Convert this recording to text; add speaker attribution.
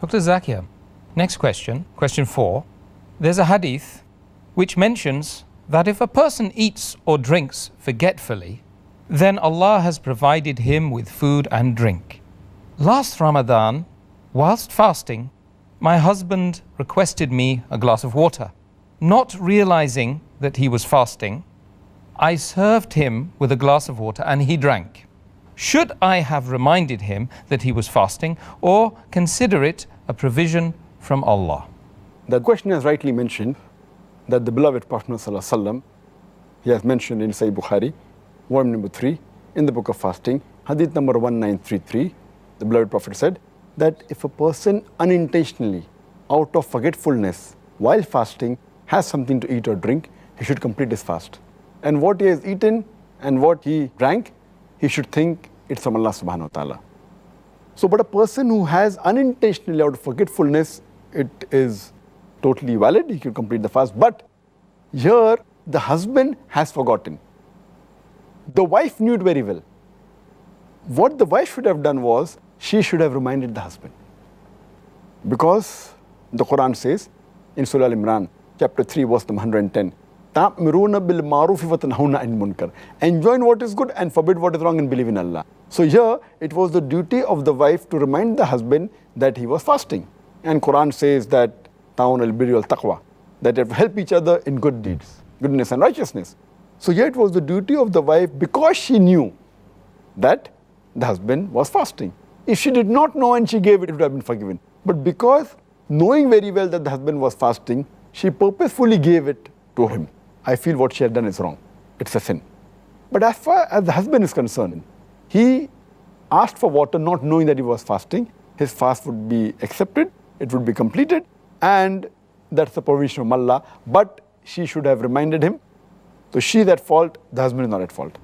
Speaker 1: Dr. Zakir, next question, question 4. There's a hadith which mentions that if a person eats or drinks forgetfully, then Allah has provided him with food and drink. Last Ramadan, whilst fasting, my husband requested me a glass of water. Not realizing that he was fasting, I served him with a glass of water and he drank. Should I have reminded him that he was fasting or consider it a provision from Allah?
Speaker 2: The question has rightly mentioned that the beloved Prophet ﷺ, he has mentioned in Sahih Bukhari, volume number 3, in the book of fasting, hadith number 1933, the beloved Prophet said that if a person unintentionally, out of forgetfulness, while fasting, has something to eat or drink, he should complete his fast. And what he has eaten and what he drank, he should think it's from Allah subhanahu wa ta'ala. So, but a person who has unintentionally, out of forgetfulness, it is totally valid, he can complete the fast. But here, the husband has forgotten. The wife knew it very well. What the wife should have done was, she should have reminded the husband. Because the Quran says in Surah Al-Imran, chapter 3, verse number 110, تَأْمِرُونَ بِالْمَعْرُوفِ وَتَنْهَوْنَ عَنِ الْمُنْكَرِ. Enjoin what is good and forbid what is wrong and believe in Allah. So here, it was the duty of the wife to remind the husband that he was fasting. And Quran says that ta'awun al-birri wal-taqwa, that you have to help each other in good deeds, goodness and righteousness. So here it was the duty of the wife, because she knew that the husband was fasting. If she did not know and she gave it, it would have been forgiven. But because knowing very well that the husband was fasting, she purposefully gave it to him. I feel what she had done is wrong. It's a sin. But as far as the husband is concerned, he asked for water not knowing that he was fasting. His fast would be accepted, it would be completed, and that's the provision of Allah. But she should have reminded him. So she's at fault, the husband is not at fault.